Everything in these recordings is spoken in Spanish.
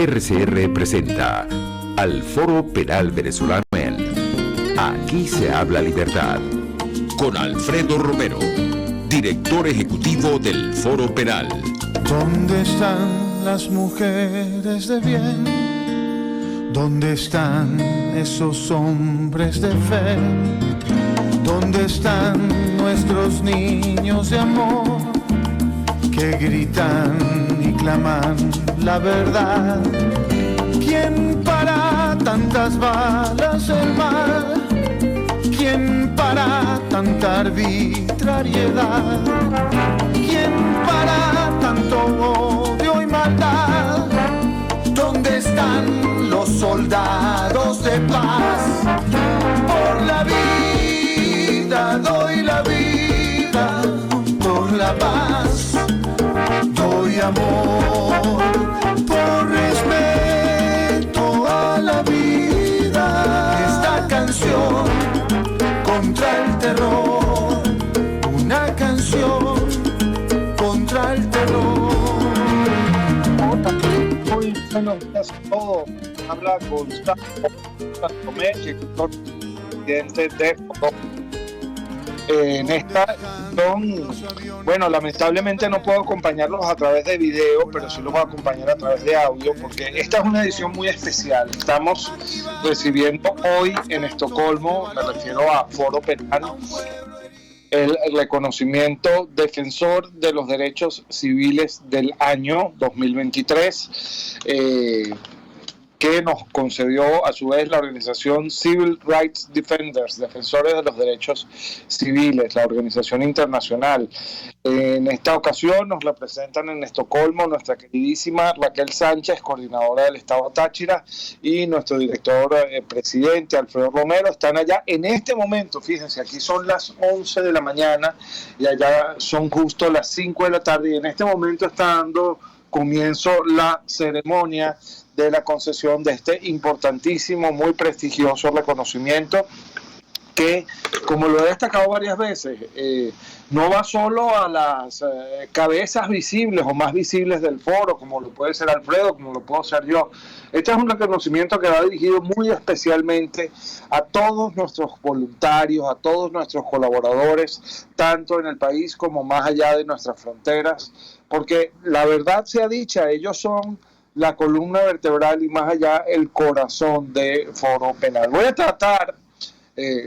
RCR presenta al Foro Penal Venezolano en Aquí se habla libertad, con Alfredo Romero, director ejecutivo del Foro Penal. ¿Dónde están las mujeres de bien? ¿Dónde están esos hombres de fe? ¿Dónde están nuestros niños de amor que gritan y claman la verdad? ¿Quién para tantas balas el mar? ¿Quién para tanta arbitrariedad? ¿Quién para tanto odio y maldad? ¿Dónde están los soldados de paz? Por la vida doy la vida, por la paz doy amor, por respeto a la vida. Esta canción contra el terror, una canción contra el terror. Muy buenos días a todos. Habla Gustavo Santomé, director presidente de Foro. En esta edición, bueno, lamentablemente no puedo acompañarlos a través de video, pero sí los voy a acompañar a través de audio, porque esta es una edición muy especial. Estamos recibiendo hoy en Estocolmo, me refiero a Foro Penal, el reconocimiento Defensor de los Derechos Civiles del año 2023, que nos concedió a su vez la organización Civil Rights Defenders, Defensores de los Derechos Civiles, la organización internacional. En esta ocasión nos representan en Estocolmo nuestra queridísima Raquel Sánchez, coordinadora del Estado Táchira, y nuestro director presidente Alfredo Romero. Están allá en este momento, fíjense, aquí son las 11 de la mañana y allá son justo las 5 de la tarde, y en este momento está dando comienzo la ceremonia de la concesión de este importantísimo, muy prestigioso reconocimiento que, como lo he destacado varias veces, no va solo a las cabezas visibles o más visibles del foro, como lo puede ser Alfredo, como lo puedo ser yo. Este es un reconocimiento que va dirigido muy especialmente a todos nuestros voluntarios, a todos nuestros colaboradores, tanto en el país como más allá de nuestras fronteras, porque la verdad sea dicha, ellos son la columna vertebral y más allá el corazón de Foro Penal. Voy a tratar,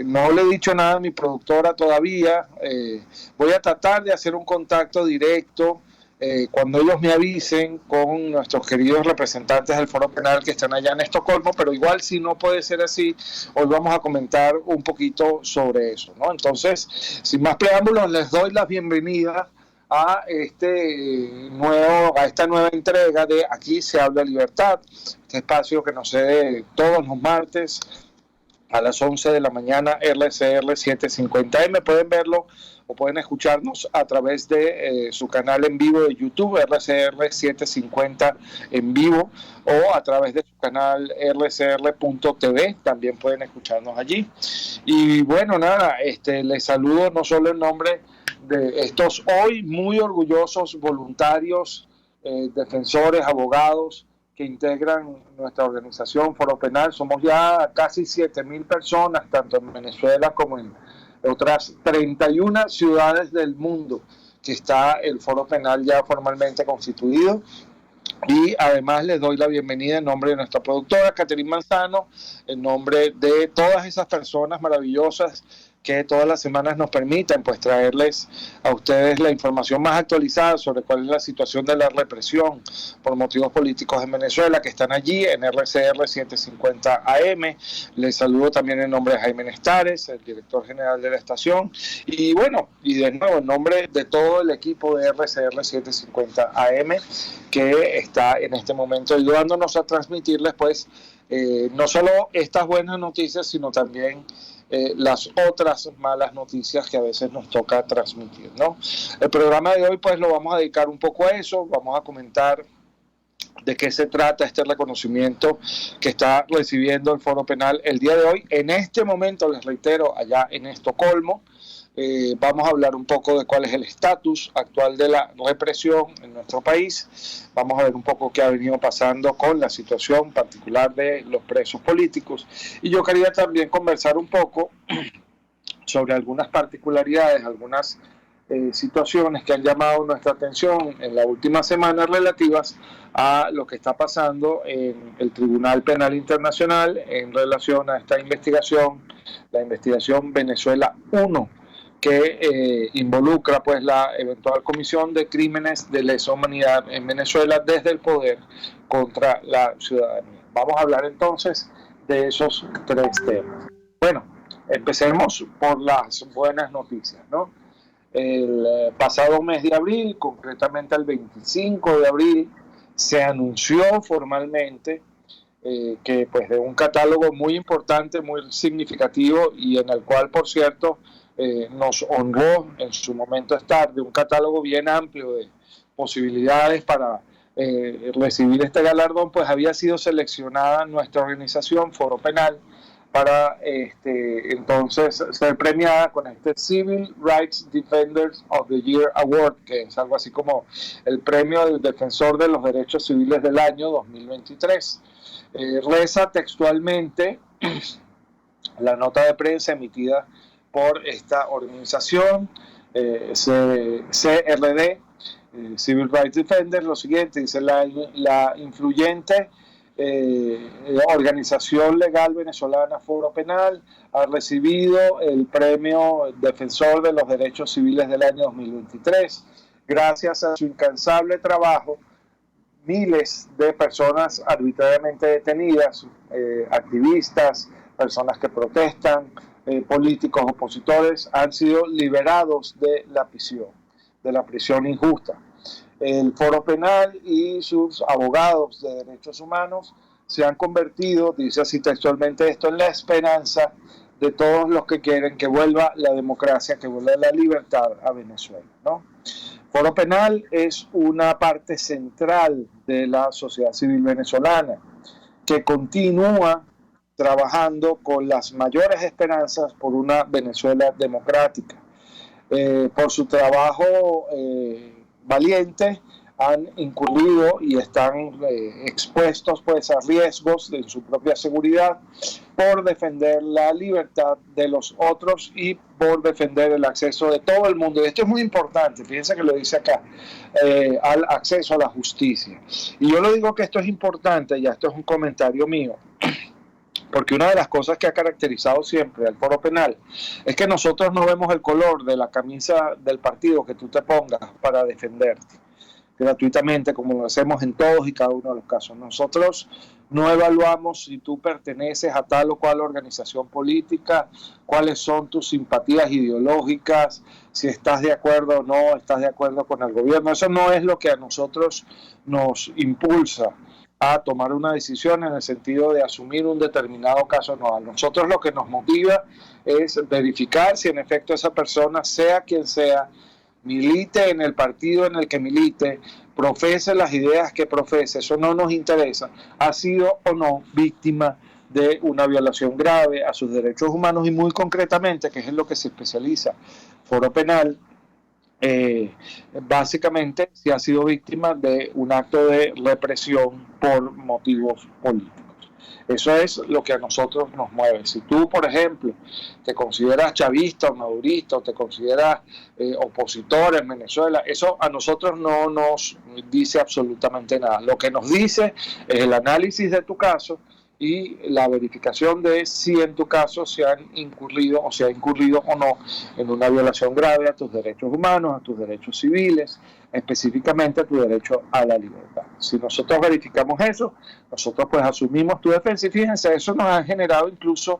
no le he dicho nada a mi productora todavía, voy a tratar de hacer un contacto directo cuando ellos me avisen con nuestros queridos representantes del Foro Penal que están allá en Estocolmo, pero igual si no puede ser así, hoy vamos a comentar un poquito sobre eso, ¿no? Entonces, sin más preámbulos, les doy la bienvenida a esta nueva entrega de Aquí se habla libertad, este espacio que nos cede todos los martes a las 11 de la mañana, RCR 750M. Pueden verlo o pueden escucharnos a través de su canal en vivo de YouTube, RCR 750 en vivo, o a través de su canal rcr.tv, también pueden escucharnos allí. Y bueno, nada, les saludo no solo en nombre de estos hoy muy orgullosos voluntarios, defensores, abogados que integran nuestra organización Foro Penal. Somos ya casi 7.000 personas, tanto en Venezuela como en otras 31 ciudades del mundo, que está el Foro Penal ya formalmente constituido. Y además les doy la bienvenida en nombre de nuestra productora Catherine Manzano, en nombre de todas esas personas maravillosas que todas las semanas nos permiten pues traerles a ustedes la información más actualizada sobre cuál es la situación de la represión por motivos políticos en Venezuela, que están allí en RCR 750 AM. Les saludo también en nombre de Jaime Nestares, el director general de la estación, y bueno, y de nuevo en nombre de todo el equipo de RCR 750 AM que está en este momento ayudándonos a transmitirles pues no solo estas buenas noticias, sino también las otras malas noticias que a veces nos toca transmitir, ¿no? El programa de hoy pues lo vamos a dedicar un poco a eso, vamos a comentar de qué se trata este reconocimiento que está recibiendo el Foro Penal el día de hoy. En este momento, les reitero, allá en Estocolmo, Vamos a hablar un poco de cuál es el estatus actual de la represión en nuestro país. Vamos a ver un poco qué ha venido pasando con la situación particular de los presos políticos. Y yo quería también conversar un poco sobre algunas particularidades, algunas situaciones que han llamado nuestra atención en la última semana relativas a lo que está pasando en el Tribunal Penal Internacional en relación a esta investigación, la investigación Venezuela 1, que involucra pues la eventual comisión de crímenes de lesa humanidad en Venezuela desde el poder contra la ciudadanía. Vamos a hablar entonces de esos tres temas. Bueno, empecemos por las buenas noticias, ¿no? El pasado mes de abril, concretamente el 25 de abril, se anunció formalmente que pues de un catálogo muy importante, muy significativo y en el cual, por cierto, nos honró en su momento estar, de un catálogo bien amplio de posibilidades para recibir este galardón, pues había sido seleccionada nuestra organización Foro Penal para entonces ser premiada con este Civil Rights Defenders of the Year Award, que es algo así como el premio del defensor de los derechos civiles del año 2023. Reza textualmente la nota de prensa emitida por esta organización, CRD, Civil Rights Defenders, lo siguiente, dice: la influyente organización legal venezolana Foro Penal ha recibido el premio Defensor de los Derechos Civiles del año 2023. Gracias a su incansable trabajo, miles de personas arbitrariamente detenidas, activistas, personas que protestan, políticos opositores, han sido liberados de la prisión injusta. El Foro Penal y sus abogados de derechos humanos se han convertido, dice así textualmente esto, en la esperanza de todos los que quieren que vuelva la democracia, que vuelva la libertad a Venezuela, ¿no? Foro Penal es una parte central de la sociedad civil venezolana que continúa trabajando con las mayores esperanzas por una Venezuela democrática. Por su trabajo valiente han incurrido y están expuestos pues a riesgos de su propia seguridad por defender la libertad de los otros y por defender el acceso de todo el mundo. Y esto es muy importante, fíjense que lo dice acá, al acceso a la justicia. Y yo lo digo que esto es importante, ya esto es un comentario mío, porque una de las cosas que ha caracterizado siempre al Foro Penal es que nosotros no vemos el color de la camisa del partido que tú te pongas para defenderte gratuitamente, como lo hacemos en todos y cada uno de los casos. Nosotros no evaluamos si tú perteneces a tal o cual organización política, cuáles son tus simpatías ideológicas, si estás de acuerdo o no estás de acuerdo con el gobierno. Eso no es lo que a nosotros nos impulsa a tomar una decisión en el sentido de asumir un determinado caso o no. A nosotros lo que nos motiva es verificar si en efecto esa persona, sea quien sea, milite en el partido en el que milite, profese las ideas que profese, eso no nos interesa, ha sido o no víctima de una violación grave a sus derechos humanos y muy concretamente, que es en lo que se especializa Foro Penal, básicamente si ha sido víctima de un acto de represión por motivos políticos. Eso es lo que a nosotros nos mueve. Si tú, por ejemplo, te consideras chavista o madurista o te consideras opositor en Venezuela, eso a nosotros no nos dice absolutamente nada. Lo que nos dice es el análisis de tu caso y la verificación de si en tu caso se han incurrido o se ha incurrido o no en una violación grave a tus derechos humanos, a tus derechos civiles, específicamente a tu derecho a la libertad. Si nosotros verificamos eso, nosotros pues asumimos tu defensa y fíjense, eso nos ha generado incluso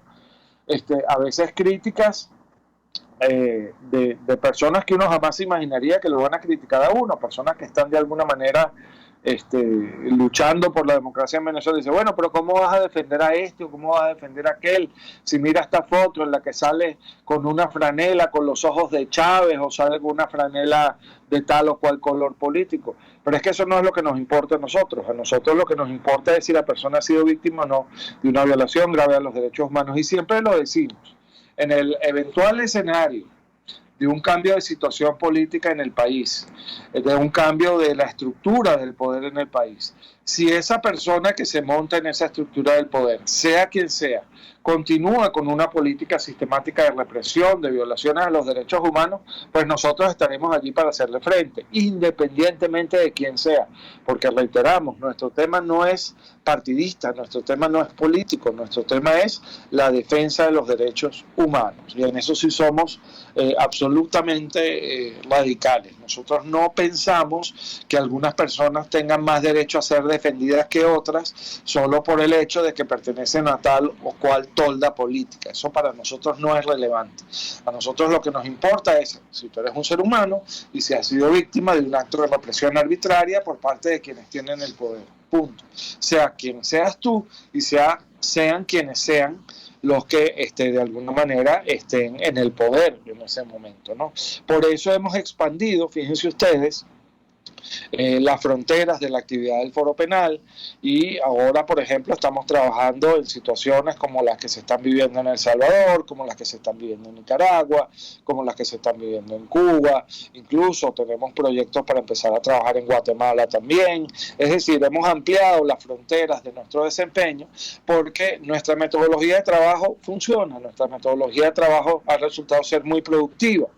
a veces críticas de personas que uno jamás imaginaría que lo van a criticar a uno, personas que están de alguna manera luchando por la democracia en Venezuela. Dice, bueno, pero ¿cómo vas a defender a este o cómo vas a defender a aquel? Si mira esta foto en la que sale con una franela con los ojos de Chávez o sale con una franela de tal o cual color político. Pero es que eso no es lo que nos importa a nosotros. A nosotros lo que nos importa es si la persona ha sido víctima o no de una violación grave a los derechos humanos. Y siempre lo decimos, en el eventual escenario de un cambio de situación política en el país, de un cambio de la estructura del poder en el país. Si esa persona que se monta en esa estructura del poder, sea quien sea, continúa con una política sistemática de represión, de violaciones a los derechos humanos, pues nosotros estaremos allí para hacerle frente, independientemente de quién sea, porque reiteramos, nuestro tema no es partidista, nuestro tema no es político, nuestro tema es la defensa de los derechos humanos, y en eso sí somos absolutamente radicales. Nosotros no pensamos que algunas personas tengan más derecho a ser defendidas que otras solo por el hecho de que pertenecen a tal o cual tolda política. Eso para nosotros no es relevante. A nosotros lo que nos importa es si tú eres un ser humano y si has sido víctima de un acto de represión arbitraria por parte de quienes tienen el poder. Punto. Sea quien seas tú y sean quienes sean los que de alguna manera estén en el poder en ese momento, ¿no? Por eso hemos expandido, fíjense ustedes, las fronteras de la actividad del foro penal, y ahora, por ejemplo, estamos trabajando en situaciones como las que se están viviendo en El Salvador, como las que se están viviendo en Nicaragua, como las que se están viviendo en Cuba. Incluso tenemos proyectos para empezar a trabajar en Guatemala también. Es decir, hemos ampliado las fronteras de nuestro desempeño porque nuestra metodología de trabajo funciona, nuestra metodología de trabajo ha resultado ser muy productiva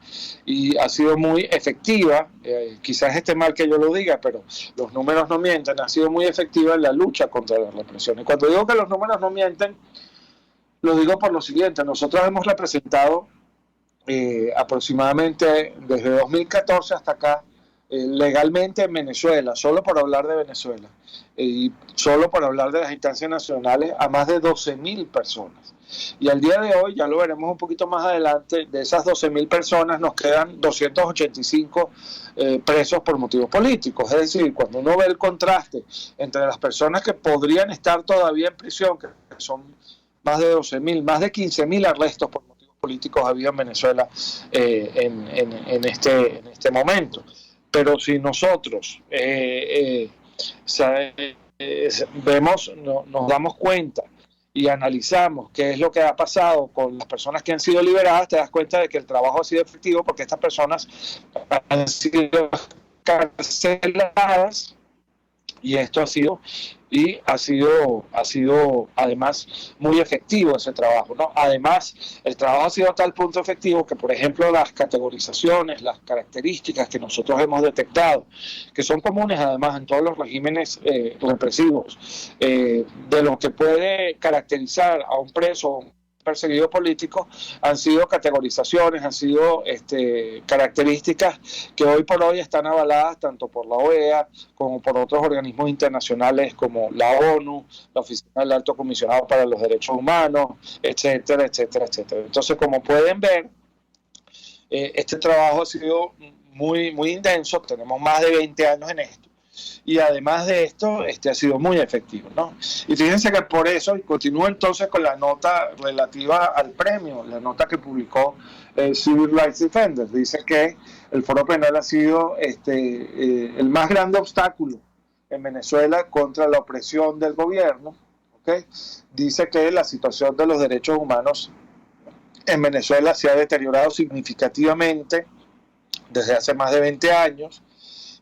y ha sido muy efectiva. Quizás esté mal que yo lo diga, pero los números no mienten, ha sido muy efectiva en la lucha contra la represión. Y cuando digo que los números no mienten, lo digo por lo siguiente: nosotros hemos representado aproximadamente desde 2014 hasta acá, legalmente en Venezuela, solo por hablar de Venezuela, y solo por hablar de las instancias nacionales, a más de 12.000 personas. Y al día de hoy, ya lo veremos un poquito más adelante, de esas 12.000 personas nos quedan 285 presos por motivos políticos. Es decir, cuando uno ve el contraste entre las personas que podrían estar todavía en prisión, que son más de 12.000, más de 15.000 arrestos por motivos políticos había en Venezuela en este momento. Pero si nosotros vemos, nos damos cuenta y analizamos qué es lo que ha pasado con las personas que han sido liberadas, te das cuenta de que el trabajo ha sido efectivo porque estas personas han sido carceladas, y esto ha sido además muy efectivo ese trabajo, ¿no? Además, el trabajo ha sido a tal punto efectivo que, por ejemplo, las categorizaciones, las características que nosotros hemos detectado, que son comunes además en todos los regímenes represivos, de lo que puede caracterizar a un preso o un perseguido político, han sido categorizaciones, han sido características que hoy por hoy están avaladas tanto por la OEA como por otros organismos internacionales como la ONU, la Oficina del Alto Comisionado para los Derechos Humanos, etcétera, etcétera, etcétera. Entonces, como pueden ver, este trabajo ha sido muy, muy intenso, tenemos más de 20 años en esto. Y además de esto, ha sido muy efectivo, ¿no? Y fíjense que por eso, y continúo entonces con la nota relativa al premio, la nota que publicó Civil Rights Defenders, dice que el foro penal ha sido el más grande obstáculo en Venezuela contra la opresión del gobierno, ¿okay? Dice que la situación de los derechos humanos en Venezuela se ha deteriorado significativamente desde hace más de 20 años,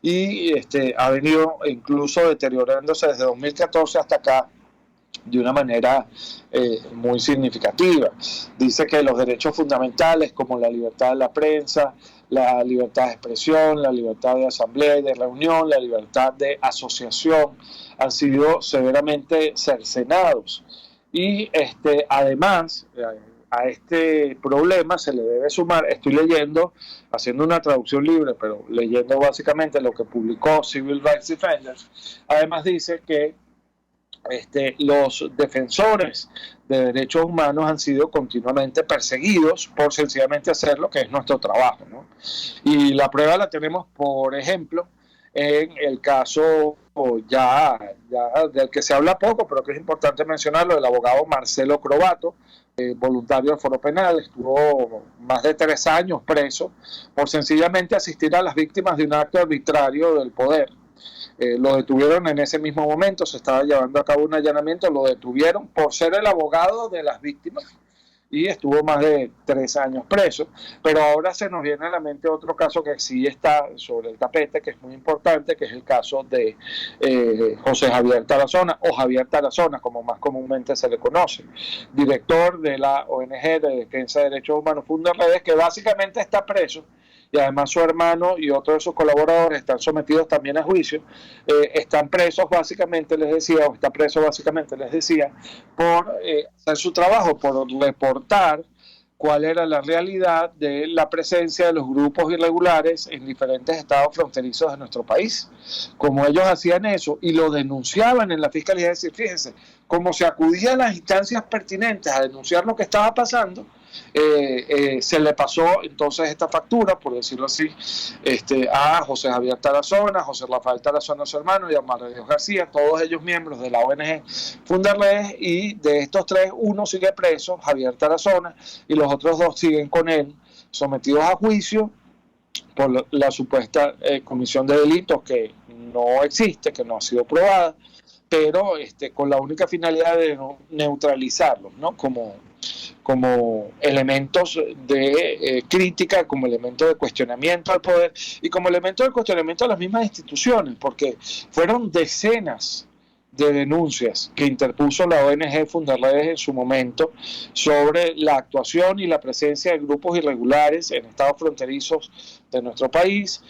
y ha venido incluso deteriorándose desde 2014 hasta acá de una manera muy significativa. Dice que los derechos fundamentales como la libertad de la prensa, la libertad de expresión, la libertad de asamblea y de reunión, la libertad de asociación han sido severamente cercenados. Y además, a este problema se le debe sumar, estoy leyendo, haciendo una traducción libre, pero leyendo básicamente lo que publicó Civil Rights Defenders. Además dice que los defensores de derechos humanos han sido continuamente perseguidos por sencillamente hacer lo que es nuestro trabajo, ¿no? Y la prueba la tenemos, por ejemplo, en el caso ya del que se habla poco, pero que es importante mencionarlo, del abogado Marcelo Crobato, voluntario del foro penal. Estuvo más de 3 años preso por sencillamente asistir a las víctimas de un acto arbitrario del poder. Lo detuvieron en ese mismo momento, se estaba llevando a cabo un allanamiento, lo detuvieron por ser el abogado de las víctimas y estuvo más de 3 años preso. Pero ahora se nos viene a la mente otro caso que sí está sobre el tapete, que es muy importante, que es el caso de José Javier Tarazona, o Javier Tarazona, como más comúnmente se le conoce, director de la ONG de Defensa de Derechos Humanos Fundarredes, que básicamente está preso, y además su hermano y otros de sus colaboradores están sometidos también a juicio. Están presos básicamente, les decía, o está preso básicamente, les decía, por hacer su trabajo, por reportar cuál era la realidad de la presencia de los grupos irregulares en diferentes estados fronterizos de nuestro país. Como ellos hacían eso y lo denunciaban en la fiscalía, es decir, fíjense, como se acudía a las instancias pertinentes a denunciar lo que estaba pasando, se le pasó entonces esta factura, por decirlo así, a José Javier Tarazona, José Rafael Tarazona, su hermano, y a Mario Dios García, todos ellos miembros de la ONG Fundarredes, y de estos 3, uno sigue preso, Javier Tarazona, y los otros 2 siguen con él, sometidos a juicio por la supuesta comisión de delitos que no existe, que no ha sido probada, pero con la única finalidad de neutralizarlos, ¿no? Como elementos de crítica, como elementos de cuestionamiento al poder y como elementos de cuestionamiento a las mismas instituciones, porque fueron decenas de denuncias que interpuso la ONG Fundarredes en su momento sobre la actuación y la presencia de grupos irregulares en estados fronterizos de nuestro país,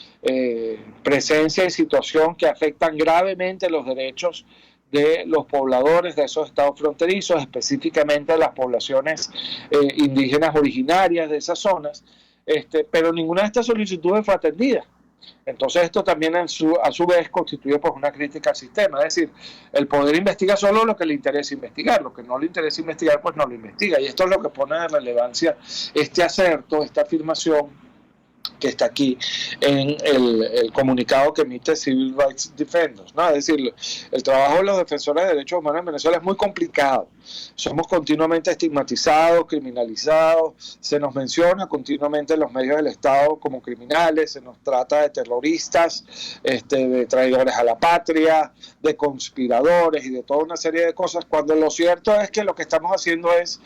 presencia y situación que afectan gravemente los derechos de los pobladores de esos estados fronterizos, específicamente de las poblaciones indígenas originarias de esas zonas, pero ninguna de estas solicitudes fue atendida. Entonces esto también a su vez constituye pues una crítica al sistema, es decir, el poder investiga solo lo que le interesa investigar, lo que no le interesa investigar pues no lo investiga, y esto es lo que pone de relevancia este acerto, esta afirmación que está aquí en el comunicado que emite Civil Rights Defenders, ¿no? Es decir, el trabajo de los defensores de derechos humanos en Venezuela es muy complicado. Somos continuamente estigmatizados, criminalizados, se nos menciona continuamente en los medios del Estado como criminales, se nos trata de terroristas, de traidores a la patria, de conspiradores y de toda una serie de cosas, cuando lo cierto es que lo que estamos haciendo es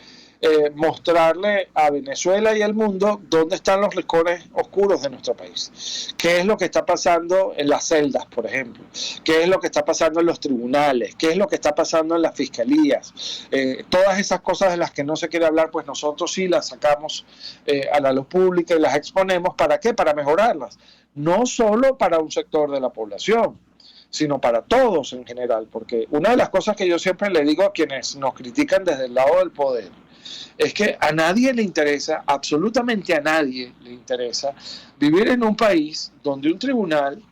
mostrarle a Venezuela y al mundo dónde están los rincones oscuros de nuestro país, qué es lo que está pasando en las celdas, por ejemplo, qué es lo que está pasando en los tribunales, qué es lo que está pasando en las fiscalías, todas esas cosas de las que no se quiere hablar, pues nosotros sí las sacamos a la luz pública y las exponemos. ¿Para qué? Para mejorarlas, no solo para un sector de la población, sino para todos en general, porque una de las cosas que yo siempre le digo a quienes nos critican desde el lado del poder es que a nadie le interesa, absolutamente a nadie le interesa, vivir en un país donde un tribunal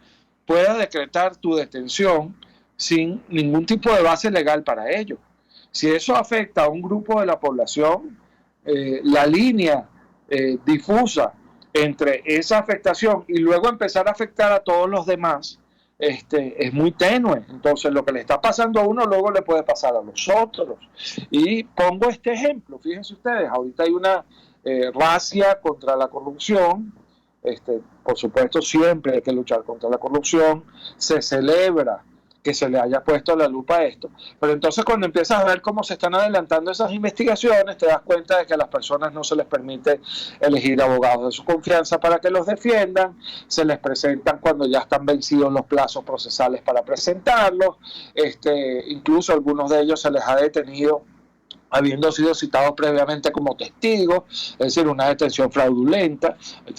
pueda decretar tu detención sin ningún tipo de base legal para ello. Si eso afecta a un grupo de la población, la línea difusa entre esa afectación y luego empezar a afectar a todos los demás, es muy tenue. Entonces lo que le está pasando a uno luego le puede pasar a los otros. Y pongo este ejemplo, fíjense ustedes, ahorita hay una racia contra la corrupción, por supuesto siempre hay que luchar contra la corrupción, se celebra que se le haya puesto la lupa a esto, pero entonces cuando empiezas a ver cómo se están adelantando esas investigaciones, te das cuenta de que a las personas no se les permite elegir abogados de su confianza para que los defiendan, se les presentan cuando ya están vencidos los plazos procesales para presentarlos, incluso algunos de ellos se les ha detenido habiendo sido citados previamente como testigos, es decir, una detención fraudulenta.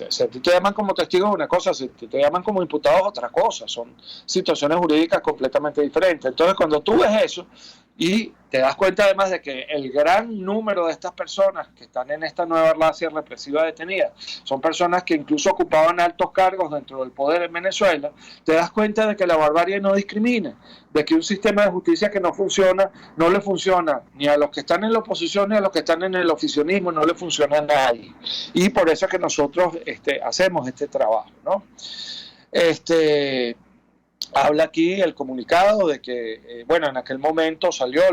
Si te llaman como testigo es una cosa, si te llaman como imputado es otra cosa, son situaciones jurídicas completamente diferentes. Entonces, cuando tú ves eso y te das cuenta además de que el gran número de estas personas que están en esta nueva racia represiva detenida son personas que incluso ocupaban altos cargos dentro del poder en Venezuela, te das cuenta de que la barbarie no discrimina, de que un sistema de justicia que no funciona, no le funciona ni a los que están en la oposición ni a los que están en el oficialismo, no le funciona a nadie. Y por eso es que nosotros hacemos este trabajo, ¿no? Habla aquí el comunicado de que, en aquel momento salió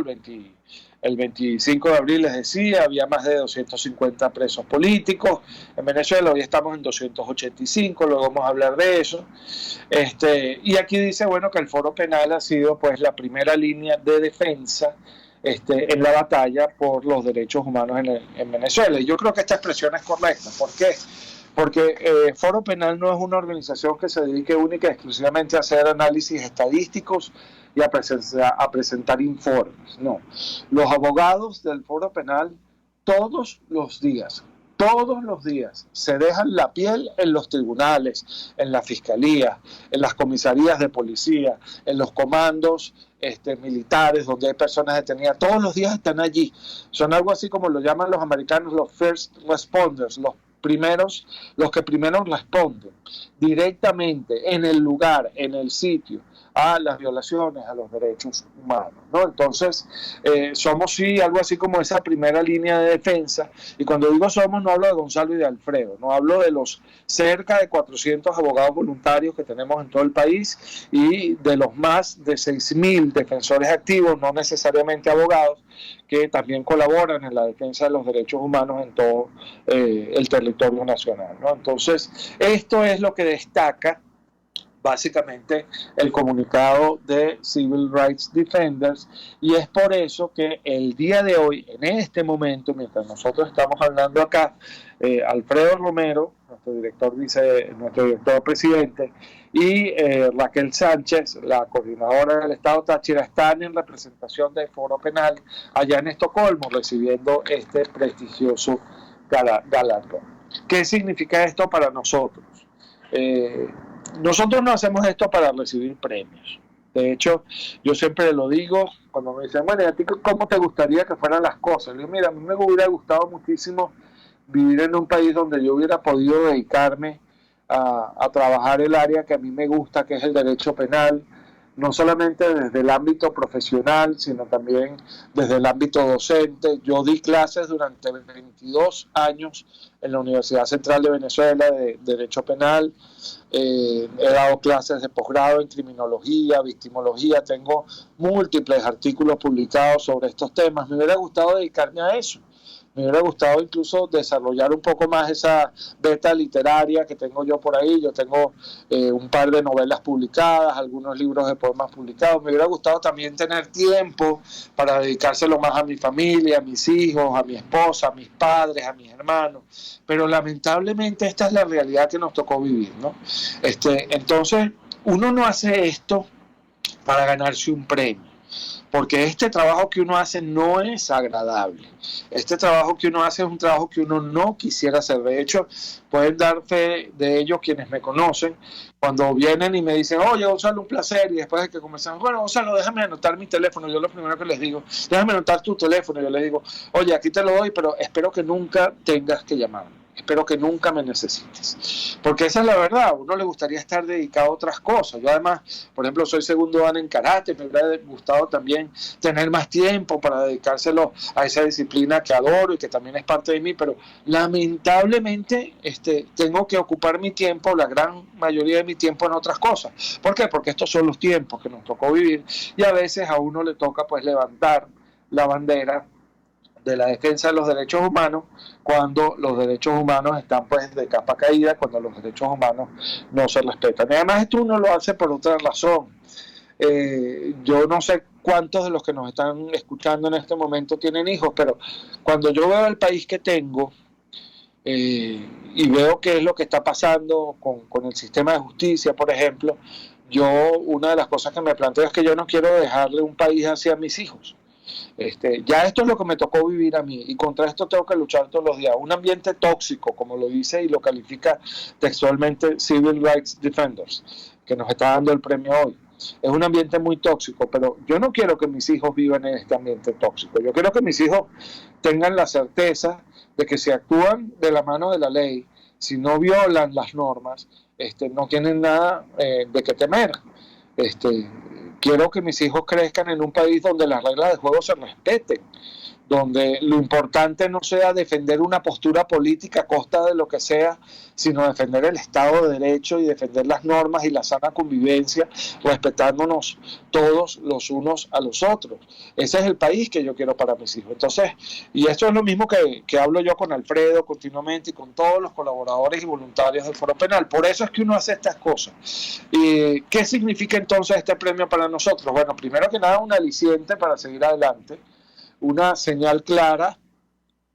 el 25 de abril, les decía, había más de 250 presos políticos en Venezuela, hoy estamos en 285, luego vamos a hablar de eso. Y aquí dice, que el foro penal ha sido pues la primera línea de defensa en la batalla por los derechos humanos en Venezuela. Y yo creo que esta expresión es correcta. ¿Por qué? Porque Foro Penal no es una organización que se dedique única y exclusivamente a hacer análisis estadísticos y a presentar informes. No. Los abogados del Foro Penal todos los días se dejan la piel en los tribunales, en la fiscalía, en las comisarías de policía, en los comandos militares donde hay personas detenidas. Todos los días están allí. Son algo así como lo llaman los americanos los first responders, los que primero responden directamente en el lugar, en el sitio, a las violaciones a los derechos humanos, ¿no? Entonces, somos sí algo así como esa primera línea de defensa, y cuando digo somos no hablo de Gonzalo y de Alfredo, no hablo de los cerca de 400 abogados voluntarios que tenemos en todo el país y de los más de 6.000 defensores activos, no necesariamente abogados, que también colaboran en la defensa de los derechos humanos en todo el territorio nacional, ¿no? Entonces, esto es lo que destaca básicamente el comunicado de Civil Rights Defenders, y es por eso que el día de hoy, en este momento, mientras nosotros estamos hablando acá, Alfredo Romero, nuestro director presidente, y Raquel Sánchez, la coordinadora del Estado Táchira, están en representación del Foro Penal allá en Estocolmo, recibiendo este prestigioso galardón. ¿Qué significa esto para nosotros? Nosotros no hacemos esto para recibir premios. De hecho, yo siempre lo digo cuando me dicen, bueno, ¿y a ti cómo te gustaría que fueran las cosas? Le digo, mira, a mí me hubiera gustado muchísimo vivir en un país donde yo hubiera podido dedicarme a trabajar el área que a mí me gusta, que es el derecho penal, no solamente desde el ámbito profesional, sino también desde el ámbito docente. Yo di clases durante 22 años en la Universidad Central de Venezuela de Derecho Penal. He dado clases de posgrado en criminología, victimología, tengo múltiples artículos publicados sobre estos temas. Me hubiera gustado dedicarme a eso. Me hubiera gustado incluso desarrollar un poco más esa beta literaria que tengo yo por ahí. Yo tengo un par de novelas publicadas, algunos libros de poemas publicados. Me hubiera gustado también tener tiempo para dedicárselo más a mi familia, a mis hijos, a mi esposa, a mis padres, a mis hermanos. Pero lamentablemente esta es la realidad que nos tocó vivir, ¿no? Entonces, uno no hace esto para ganarse un premio, porque este trabajo que uno hace no es agradable. Este trabajo que uno hace es un trabajo que uno no quisiera hacer. De hecho, pueden dar fe de ello quienes me conocen, cuando vienen y me dicen, oye, Gonzalo, un placer, y después de que comenzamos, bueno, Gonzalo, déjame anotar mi teléfono. Yo lo primero que les digo, déjame anotar tu teléfono. Yo les digo, oye, aquí te lo doy, pero espero que nunca tengas que llamarme. Espero que nunca me necesites. Porque esa es la verdad, a uno le gustaría estar dedicado a otras cosas. Yo además, por ejemplo, soy segundo dan en karate, me hubiera gustado también tener más tiempo para dedicárselo a esa disciplina que adoro y que también es parte de mí, pero lamentablemente tengo que ocupar mi tiempo, la gran mayoría de mi tiempo, en otras cosas. ¿Por qué? Porque estos son los tiempos que nos tocó vivir y a veces a uno le toca pues levantar la bandera de la defensa de los derechos humanos cuando los derechos humanos están pues de capa caída, cuando los derechos humanos no se respetan. Y además esto uno lo hace por otra razón. Yo no sé cuántos de los que nos están escuchando en este momento tienen hijos, pero cuando yo veo el país que tengo y veo qué es lo que está pasando con el sistema de justicia, por ejemplo, una de las cosas que me planteo es que yo no quiero dejarle un país así a mis hijos. Ya esto es lo que me tocó vivir a mí y contra esto tengo que luchar todos los días. Un ambiente tóxico, como lo dice y lo califica textualmente Civil Rights Defenders, que nos está dando el premio hoy. Es un ambiente muy tóxico, pero yo no quiero que mis hijos vivan en este ambiente tóxico. Yo quiero que mis hijos tengan la certeza de que si actúan de la mano de la ley, si no violan las normas, no tienen nada de qué temer. Quiero que mis hijos crezcan en un país donde las reglas de juego se respeten, donde lo importante no sea defender una postura política a costa de lo que sea, sino defender el Estado de Derecho y defender las normas y la sana convivencia, respetándonos todos los unos a los otros. Ese es el país que yo quiero para mis hijos. Entonces, y esto es lo mismo que hablo yo con Alfredo continuamente y con todos los colaboradores y voluntarios del Foro Penal. Por eso es que uno hace estas cosas. ¿Y qué significa entonces este premio para nosotros? Bueno, primero que nada, un aliciente para seguir adelante. una señal clara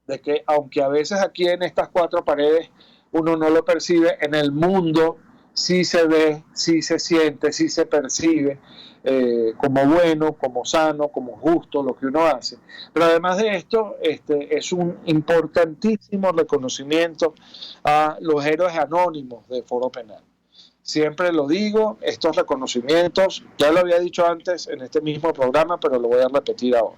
de que, aunque a veces aquí en estas cuatro paredes uno no lo percibe, en el mundo sí se ve, sí se siente, sí se percibe como bueno, como sano, como justo lo que uno hace. Pero además de esto, es un importantísimo reconocimiento a los héroes anónimos del Foro Penal. Siempre lo digo, estos reconocimientos, ya lo había dicho antes en este mismo programa, pero lo voy a repetir ahora.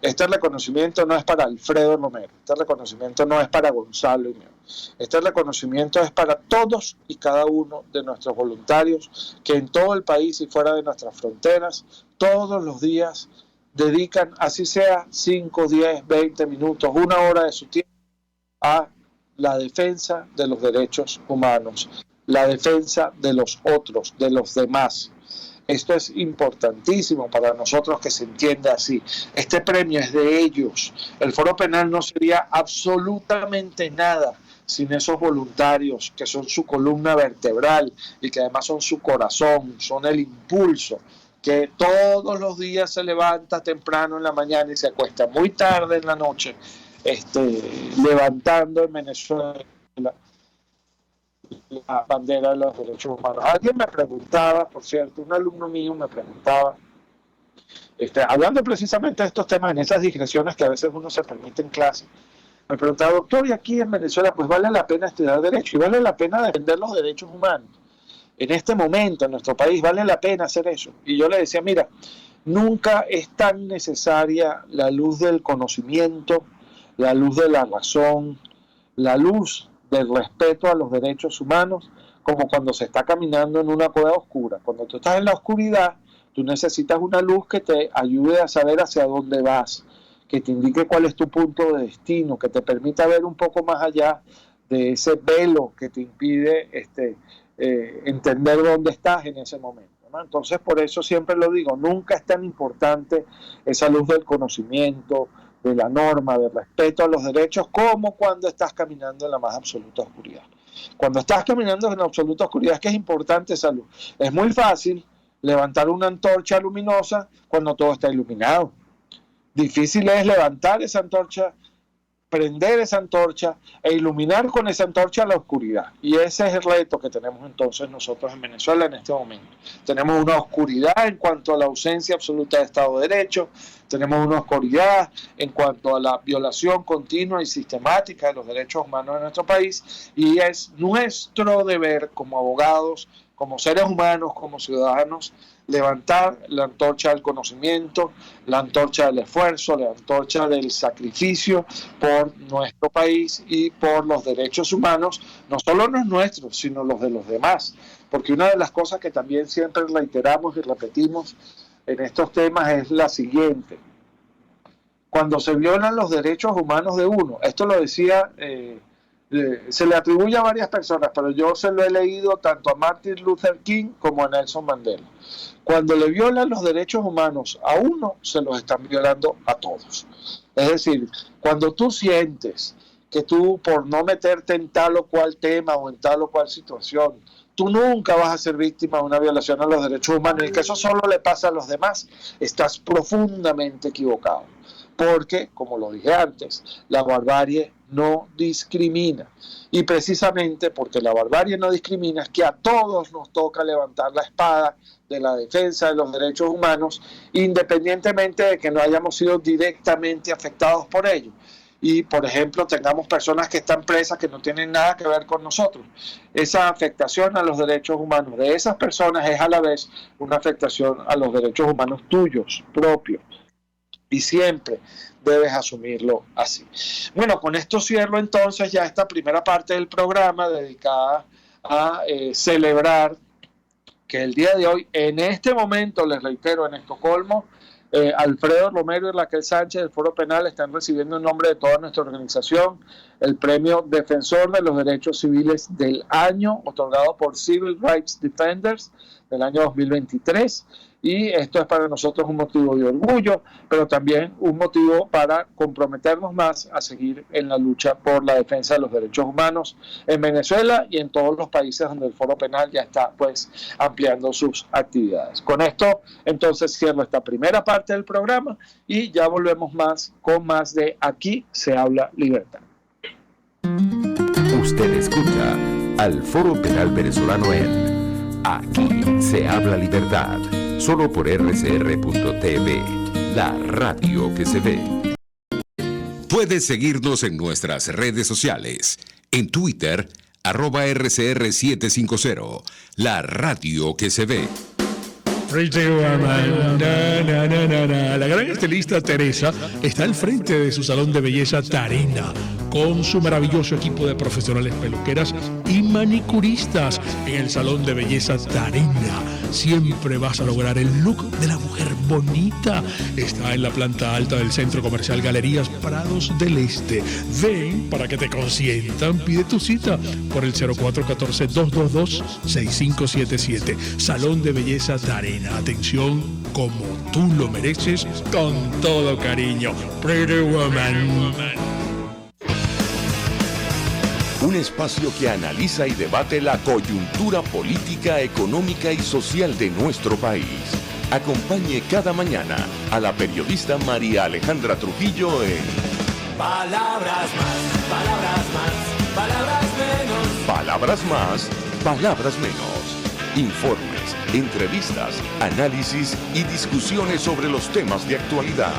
Este reconocimiento no es para Alfredo Romero, este reconocimiento no es para Gonzalo y mío. Este reconocimiento es para todos y cada uno de nuestros voluntarios que en todo el país y fuera de nuestras fronteras, todos los días dedican, así sea 5, 10, 20 minutos, 1 hora de su tiempo a la defensa de los derechos humanos, la defensa de los otros, de los demás. Esto es importantísimo para nosotros que se entienda así. Este premio es de ellos. El Foro Penal no sería absolutamente nada sin esos voluntarios que son su columna vertebral y que además son su corazón, son el impulso, que todos los días se levanta temprano en la mañana y se acuesta muy tarde en la noche, levantando en Venezuela la bandera de los derechos humanos. Alguien me preguntaba, por cierto, un alumno mío me preguntaba, hablando precisamente de estos temas, en esas digresiones que a veces uno se permite en clase, me preguntaba, doctor, y aquí en Venezuela pues vale la pena estudiar derecho y vale la pena defender los derechos humanos. En este momento en nuestro país vale la pena hacer eso. Y yo le decía, mira, nunca es tan necesaria la luz del conocimiento, la luz de la razón, la luz del respeto a los derechos humanos, como cuando se está caminando en una cueva oscura. Cuando tú estás en la oscuridad, tú necesitas una luz que te ayude a saber hacia dónde vas, que te indique cuál es tu punto de destino, que te permita ver un poco más allá de ese velo que te impide entender dónde estás en ese momento, ¿no? Entonces, por eso siempre lo digo, nunca es tan importante esa luz del conocimiento, de la norma, del respeto a los derechos, como cuando estás caminando en la más absoluta oscuridad. Cuando estás caminando en la absoluta oscuridad es que es importante esa luz. Es muy fácil levantar una antorcha luminosa cuando todo está iluminado. Difícil es levantar esa antorcha, prender esa antorcha e iluminar con esa antorcha la oscuridad. Y ese es el reto que tenemos entonces nosotros en Venezuela en este momento. Tenemos una oscuridad en cuanto a la ausencia absoluta de Estado de Derecho, tenemos una oscuridad en cuanto a la violación continua y sistemática de los derechos humanos en nuestro país, y es nuestro deber como abogados, como seres humanos, como ciudadanos, levantar la antorcha del conocimiento, la antorcha del esfuerzo, la antorcha del sacrificio por nuestro país y por los derechos humanos, no solo los nuestros, sino los de los demás. Porque una de las cosas que también siempre reiteramos y repetimos en estos temas es la siguiente. Cuando se violan los derechos humanos de uno, esto lo decía, se le atribuye a varias personas, pero yo se lo he leído tanto a Martin Luther King como a Nelson Mandela. Cuando le violan los derechos humanos a uno, se los están violando a todos. Es decir, cuando tú sientes que tú, por no meterte en tal o cual tema o en tal o cual situación, tú nunca vas a ser víctima de una violación a los derechos humanos y que eso solo le pasa a los demás, estás profundamente equivocado. Porque, como lo dije antes, la barbarie no discrimina. Y precisamente porque la barbarie no discrimina es que a todos nos toca levantar la espada de la defensa de los derechos humanos, independientemente de que no hayamos sido directamente afectados por ello. Y, por ejemplo, tengamos personas que están presas que no tienen nada que ver con nosotros. Esa afectación a los derechos humanos de esas personas es a la vez una afectación a los derechos humanos tuyos, propios. Y siempre debes asumirlo así. Bueno, con esto cierro entonces ya esta primera parte del programa dedicada a celebrar que el día de hoy, en este momento, les reitero, en Estocolmo, Alfredo Romero y Raquel Sánchez del Foro Penal están recibiendo en nombre de toda nuestra organización el premio Defensor de los Derechos Civiles del Año, otorgado por Civil Rights Defenders, del año 2023, y esto es para nosotros un motivo de orgullo, pero también un motivo para comprometernos más a seguir en la lucha por la defensa de los derechos humanos en Venezuela y en todos los países donde el Foro Penal ya está pues ampliando sus actividades. Con esto entonces cierro esta primera parte del programa y ya volvemos con más de Aquí se habla libertad. Usted escucha al Foro Penal Venezolano en Aquí se habla libertad, solo por rcr.tv, la radio que se ve. Puedes seguirnos en nuestras redes sociales, en Twitter, @RCR750, la radio que se ve. Pretty Woman. La gran estilista Teresa está al frente de su salón de belleza Tarina, con su maravilloso equipo de profesionales peluqueras y manicuristas. En el salón de belleza Tarina siempre vas a lograr el look de la mujer bonita. Está en la planta alta del Centro Comercial Galerías Prados del Este. Ven para que te consientan. Pide tu cita por el 0414-222-6577. Salón de belleza Tarina. Atención como tú lo mereces, con todo cariño. Pretty Woman. Un espacio que analiza y debate la coyuntura política, económica y social de nuestro país. Acompañe cada mañana a la periodista María Alejandra Trujillo en Palabras más, palabras más, palabras menos. Palabras más, palabras menos. Informes, entrevistas, análisis y discusiones sobre los temas de actualidad.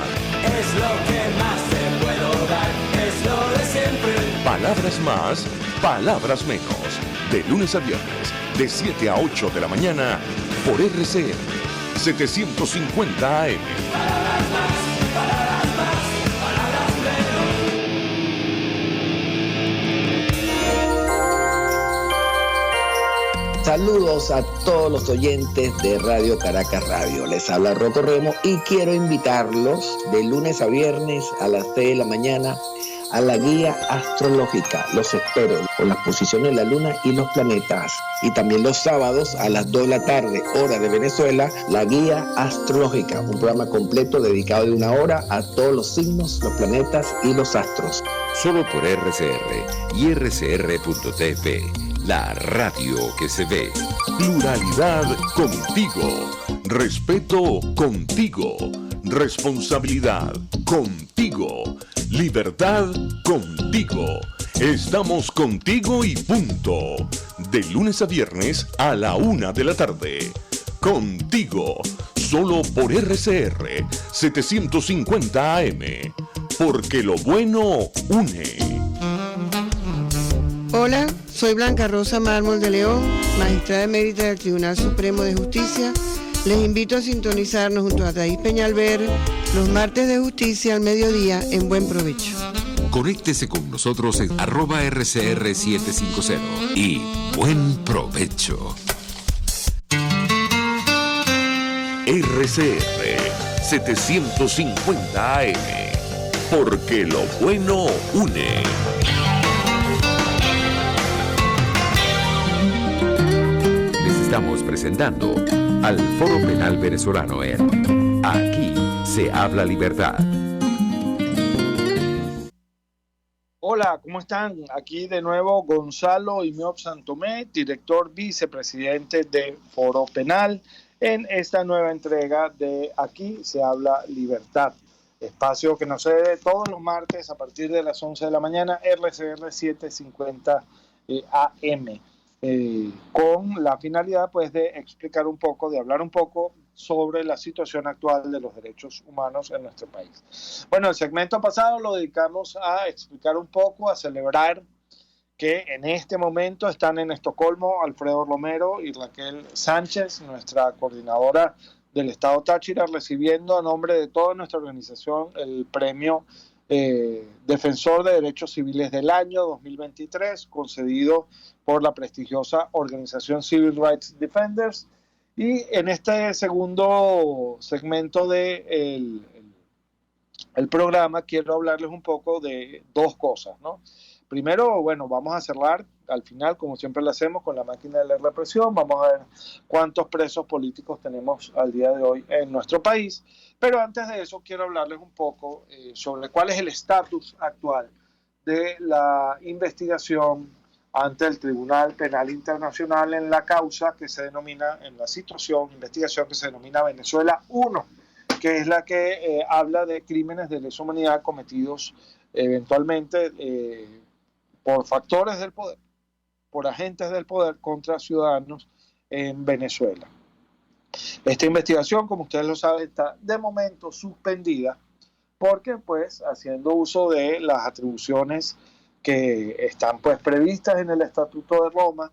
Es lo que más te puedo dar, es lo de siempre. Palabras más, palabras menos. De lunes a viernes, de 7 a 8 de la mañana, por RCR 750 AM. Palabras más, palabras más, palabras menos. Saludos a todos los oyentes de Radio Caracas Radio. Les habla Rocco Remo y quiero invitarlos de lunes a viernes a las 6 de la mañana a la guía astrológica, los espero, con las posiciones de la luna y los planetas. Y también los sábados a las 2 de la tarde, hora de Venezuela, la guía astrológica, un programa completo dedicado de 1 hora a todos los signos, los planetas y los astros. Solo por RCR y RCR.tv, la radio que se ve. Pluralidad contigo. Respeto contigo. Responsabilidad contigo. Libertad contigo. Estamos contigo y punto. De lunes a viernes a la 1 de la tarde. Contigo. Solo por RCR 750 AM. Porque lo bueno une. Hola, soy Blanca Rosa Mármol de León, magistrada emérita del Tribunal Supremo de Justicia. Les invito a sintonizarnos junto a Thais Peñalver los martes de justicia al mediodía en Buen Provecho. Conéctese con nosotros en @RCR750 y buen provecho. RCR 750 AM, porque lo bueno une. Les estamos presentando al Foro Penal Venezolano en Aquí se habla libertad. Hola, ¿cómo están? Aquí de nuevo Gonzalo Imiop Santomé, director vicepresidente de Foro Penal, en esta nueva entrega de Aquí se habla libertad. Espacio que nos cede todos los martes a partir de las 11 de la mañana, RCR 750 AM. Con la finalidad pues de explicar un poco, de hablar un poco sobre la situación actual de los derechos humanos en nuestro país. Bueno, el segmento pasado lo dedicamos a explicar un poco, a celebrar que en este momento están en Estocolmo Alfredo Romero y Raquel Sánchez, nuestra coordinadora del Estado Táchira, recibiendo a nombre de toda nuestra organización el premio Defensor de Derechos Civiles del Año 2023, concedido por la prestigiosa organización Civil Rights Defenders. Y en este segundo segmento del el programa quiero hablarles un poco de dos cosas, ¿no? Primero, bueno, vamos a cerrar al final, como siempre lo hacemos con la máquina de la represión, vamos a ver cuántos presos políticos tenemos al día de hoy en nuestro país. Pero antes de eso quiero hablarles un poco sobre cuál es el estatus actual de la investigación ante el Tribunal Penal Internacional en la causa que se denomina, en la investigación que se denomina Venezuela 1, que es la que habla de crímenes de lesa humanidad cometidos eventualmente por factores del poder, por agentes del poder contra ciudadanos en Venezuela. Esta investigación, como ustedes lo saben, está de momento suspendida porque, pues, haciendo uso de las atribuciones que están, pues, previstas en el Estatuto de Roma,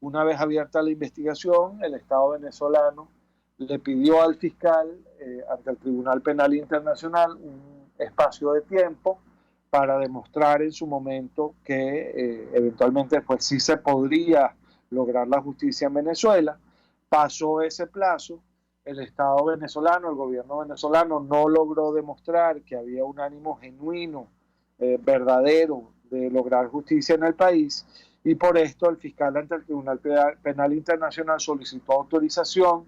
una vez abierta la investigación, el Estado venezolano le pidió al fiscal ante el Tribunal Penal Internacional un espacio de tiempo para demostrar en su momento que eventualmente, pues, sí se podría lograr la justicia en Venezuela. Pasó ese plazo, el Estado venezolano, el gobierno venezolano no logró demostrar que había un ánimo genuino, verdadero, de lograr justicia en el país, y por esto el fiscal ante el Tribunal Penal Internacional solicitó autorización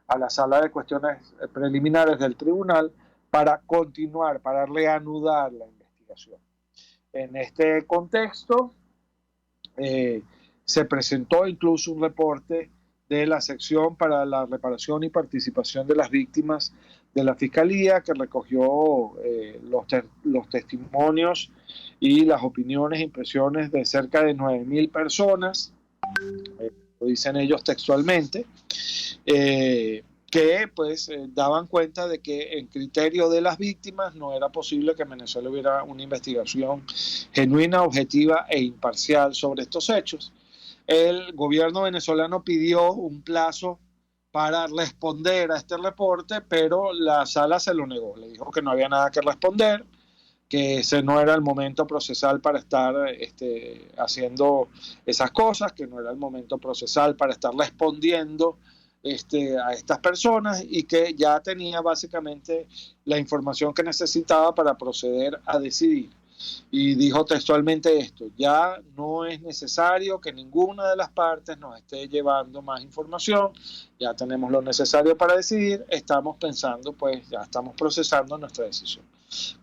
a la Sala de Cuestiones Preliminares del Tribunal para continuar, para reanudar la investigación. En este contexto, se presentó incluso un reporte de la sección para la reparación y participación de las víctimas de la Fiscalía, que recogió los testimonios y las opiniones e impresiones de cerca de 9.000 personas, lo dicen ellos textualmente, que pues daban cuenta de que en criterio de las víctimas no era posible que en Venezuela hubiera una investigación genuina, objetiva e imparcial sobre estos hechos. El gobierno venezolano pidió un plazo para responder a este reporte, pero la sala se lo negó. Le dijo que no había nada que responder, que ese no era el momento procesal para estar haciendo esas cosas, que no era el momento procesal para estar respondiendo a estas personas, y que ya tenía básicamente la información que necesitaba para proceder a decidir. Y dijo textualmente esto: ya no es necesario que ninguna de las partes nos esté llevando más información, ya tenemos lo necesario para decidir, estamos pensando, pues ya estamos procesando nuestra decisión.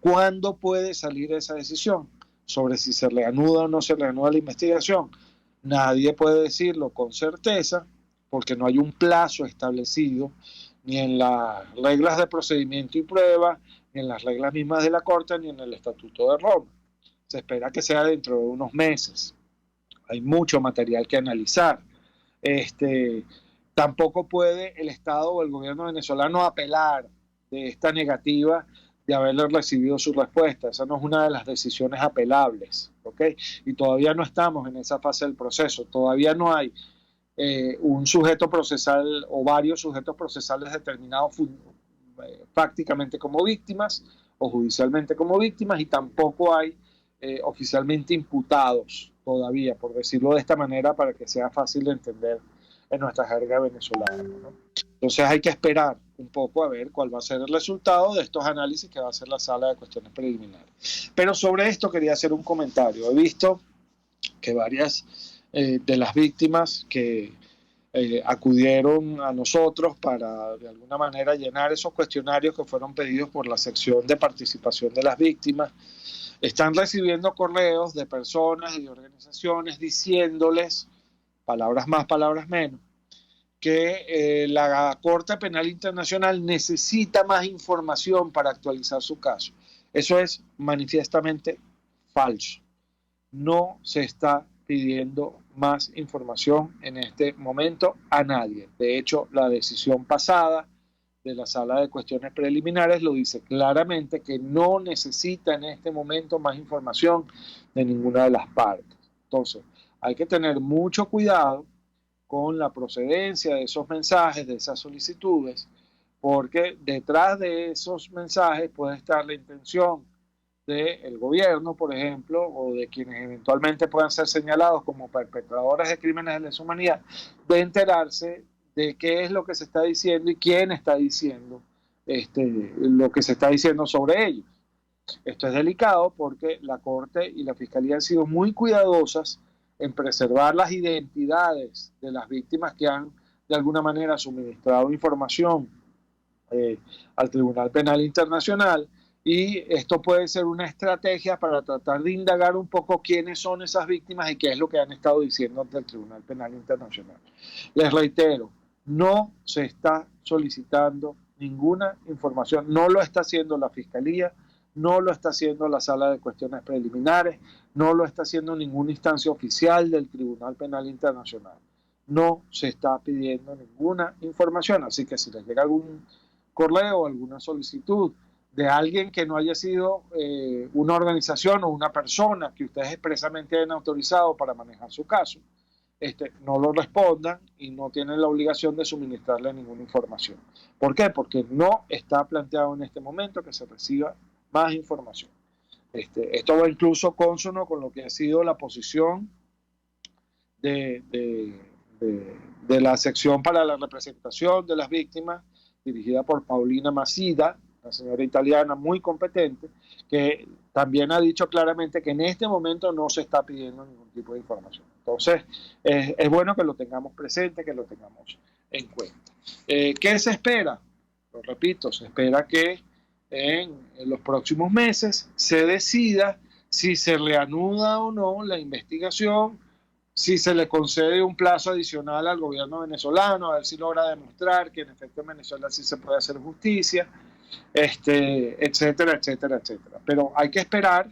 ¿Cuándo puede salir esa decisión sobre si se reanuda o no se reanuda la investigación? Nadie puede decirlo con certeza, porque no hay un plazo establecido ni en las reglas de procedimiento y prueba, ni en las reglas mismas de la Corte, ni en el Estatuto de Roma. Se espera que sea dentro de unos meses. Hay mucho material que analizar. Tampoco puede el Estado o el gobierno venezolano apelar de esta negativa de haberle recibido su respuesta. Esa no es una de las decisiones apelables, ¿ok? Y todavía no estamos en esa fase del proceso. Todavía no hay un sujeto procesal o varios sujetos procesales determinados prácticamente como víctimas o judicialmente como víctimas, y tampoco hay oficialmente imputados todavía, por decirlo de esta manera, para que sea fácil de entender en nuestra jerga venezolana, ¿no? Entonces hay que esperar un poco a ver cuál va a ser el resultado de estos análisis que va a hacer la Sala de Cuestiones Preliminares. Pero sobre esto quería hacer un comentario. He visto que varias de las víctimas que acudieron a nosotros para de alguna manera llenar esos cuestionarios que fueron pedidos por la sección de participación de las víctimas, están recibiendo correos de personas y de organizaciones diciéndoles, palabras más, palabras menos, que la Corte Penal Internacional necesita más información para actualizar su caso. Eso es manifiestamente falso. No se está pidiendo más información en este momento a nadie. De hecho, la decisión pasada de la Sala de Cuestiones Preliminares lo dice claramente, que no necesita en este momento más información de ninguna de las partes. Entonces, hay que tener mucho cuidado con la procedencia de esos mensajes, de esas solicitudes, porque detrás de esos mensajes puede estar la intención del gobierno, por ejemplo, o de quienes eventualmente puedan ser señalados como perpetradores de crímenes de lesa humanidad, de enterarse de qué es lo que se está diciendo y quién está diciendo lo que se está diciendo sobre ellos. Esto es delicado porque la Corte y la Fiscalía han sido muy cuidadosas en preservar las identidades de las víctimas que han de alguna manera suministrado información al Tribunal Penal Internacional, y esto puede ser una estrategia para tratar de indagar un poco quiénes son esas víctimas y qué es lo que han estado diciendo ante el Tribunal Penal Internacional. Les reitero, no se está solicitando ninguna información, no lo está haciendo la Fiscalía, no lo está haciendo la Sala de Cuestiones Preliminares, no lo está haciendo ninguna instancia oficial del Tribunal Penal Internacional. No se está pidiendo ninguna información, así que si les llega algún correo, alguna solicitud de alguien que no haya sido una organización o una persona que ustedes expresamente hayan autorizado para manejar su caso, no lo respondan y no tienen la obligación de suministrarle ninguna información. ¿Por qué? Porque no está planteado en este momento que se reciba más información. Esto va incluso cónsono con lo que ha sido la posición de la sección para la representación de las víctimas, dirigida por Paulina Masida, una señora italiana muy competente, que también ha dicho claramente que en este momento no se está pidiendo ningún tipo de información. Entonces, es bueno que lo tengamos presente, que lo tengamos en cuenta. ¿Qué se espera? Lo repito, se espera que en los próximos meses se decida si se reanuda o no la investigación, si se le concede un plazo adicional al gobierno venezolano, a ver si logra demostrar que en efecto en Venezuela sí se puede hacer justicia, etcétera, etcétera, etcétera. Pero hay que esperar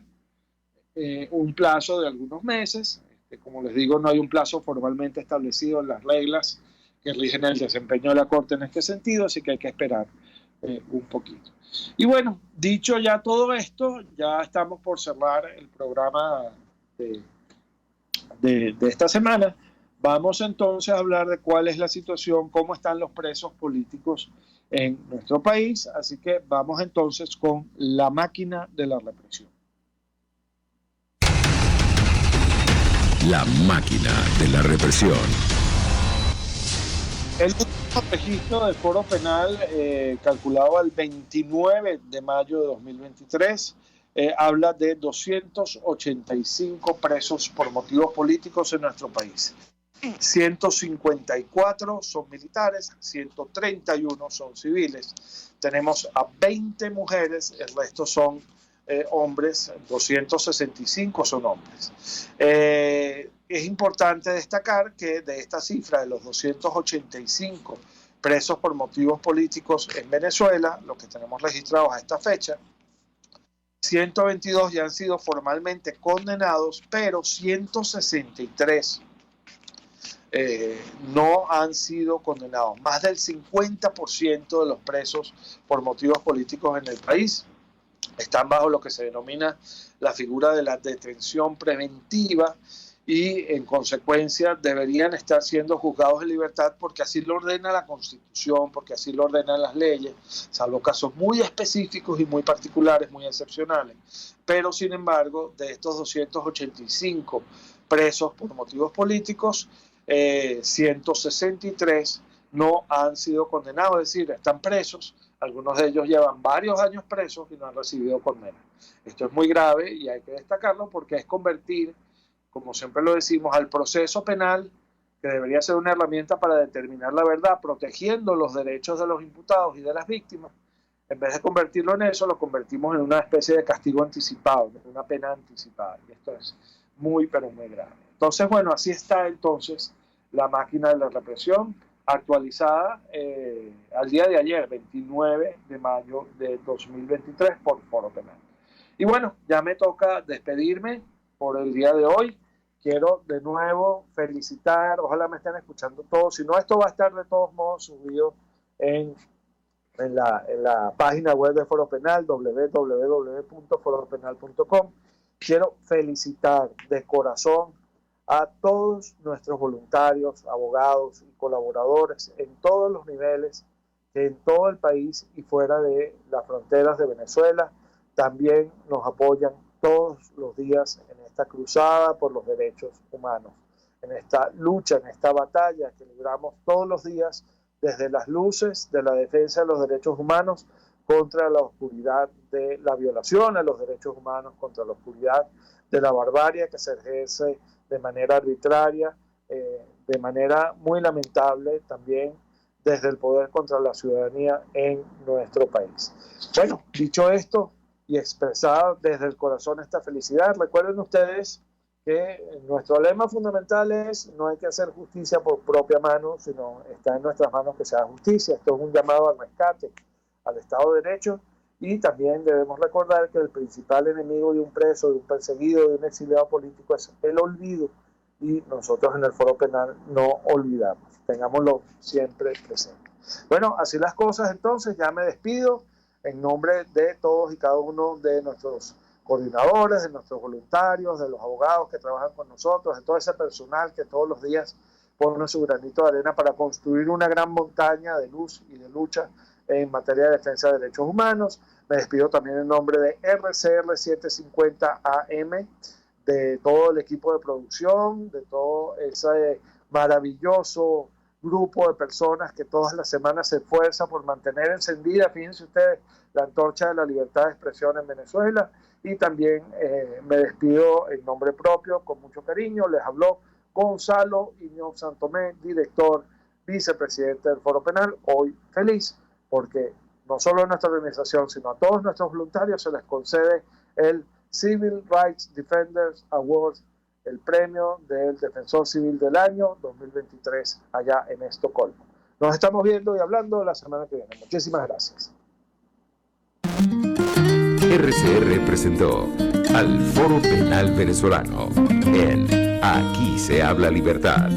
un plazo de algunos meses. Como les digo, no hay un plazo formalmente establecido en las reglas que rigen el desempeño de la Corte en este sentido, así que hay que esperar un poquito. Y bueno, dicho ya todo esto, ya estamos por cerrar el programa de esta semana. Vamos entonces a hablar de cuál es la situación, cómo están los presos políticos en nuestro país. Así que vamos entonces con la máquina de la represión. La máquina de la represión. El último registro del Foro Penal, calculado al 29 de mayo de 2023, habla de 285 presos por motivos políticos en nuestro país. 154 son militares, 131 son civiles. Tenemos a 20 mujeres, el resto son hombres, 265 son hombres. Es importante destacar que de esta cifra de los 285 presos por motivos políticos en Venezuela, lo que tenemos registrados a esta fecha, 122 ya han sido formalmente condenados, pero 163 no han sido condenados. Más del 50% de los presos por motivos políticos en el país están bajo lo que se denomina la figura de la detención preventiva y en consecuencia deberían estar siendo juzgados en libertad porque así lo ordena la Constitución, porque así lo ordenan las leyes, salvo casos muy específicos y muy particulares, muy excepcionales. Pero sin embargo, de estos 285 presos por motivos políticos, 163 no han sido condenados, es decir, están presos. Algunos de ellos llevan varios años presos y no han recibido condena. Esto es muy grave y hay que destacarlo porque es convertir, como siempre lo decimos, al proceso penal, que debería ser una herramienta para determinar la verdad, protegiendo los derechos de los imputados y de las víctimas. En vez de convertirlo en eso, lo convertimos en una especie de castigo anticipado, una pena anticipada. Y esto es muy, pero muy grave. Entonces, bueno, así está entonces la máquina de la represión, actualizada al día de ayer, 29 de mayo de 2023, por Foro Penal. Y bueno, ya me toca despedirme por el día de hoy. Quiero de nuevo felicitar, ojalá me estén escuchando todos, si no, esto va a estar de todos modos subido en la página web de Foro Penal, www.foropenal.com. Quiero felicitar de corazón a todos nuestros voluntarios, abogados y colaboradores en todos los niveles, que en todo el país y fuera de las fronteras de Venezuela también nos apoyan todos los días en esta cruzada por los derechos humanos, en esta lucha, en esta batalla que libramos todos los días desde las luces de la defensa de los derechos humanos contra la oscuridad de la violación a los derechos humanos, contra la oscuridad de la barbarie que se ejerce de manera arbitraria, de manera muy lamentable también desde el poder contra la ciudadanía en nuestro país. Bueno, dicho esto y expresada desde el corazón esta felicidad, recuerden ustedes que nuestro lema fundamental es: no hay que hacer justicia por propia mano, sino está en nuestras manos que se haga justicia. Esto es un llamado al rescate, al Estado de Derecho, y también debemos recordar que el principal enemigo de un preso, de un perseguido, de un exiliado político es el olvido, y nosotros en el Foro Penal no olvidamos. Tengámoslo siempre presente. Bueno, así las cosas, entonces ya me despido en nombre de todos y cada uno de nuestros coordinadores, de nuestros voluntarios, de los abogados que trabajan con nosotros, de todo ese personal que todos los días pone su granito de arena para construir una gran montaña de luz y de lucha en materia de defensa de derechos humanos. Me despido también en nombre de RCR 750 AM, de todo el equipo de producción, de todo ese maravilloso grupo de personas que todas las semanas se esfuerza por mantener encendida, fíjense ustedes, la antorcha de la libertad de expresión en Venezuela. Y también me despido en nombre propio, con mucho cariño. Les habló Gonzalo Iñón Santomé, director, vicepresidente del Foro Penal. Hoy feliz porque no solo a nuestra organización, sino a todos nuestros voluntarios se les concede el Civil Rights Defenders Awards, el premio del Defensor Civil del año 2023 allá en Estocolmo. Nos estamos viendo y hablando la semana que viene. Muchísimas gracias. RCR presentó al Foro Penal Venezolano en Aquí se habla libertad.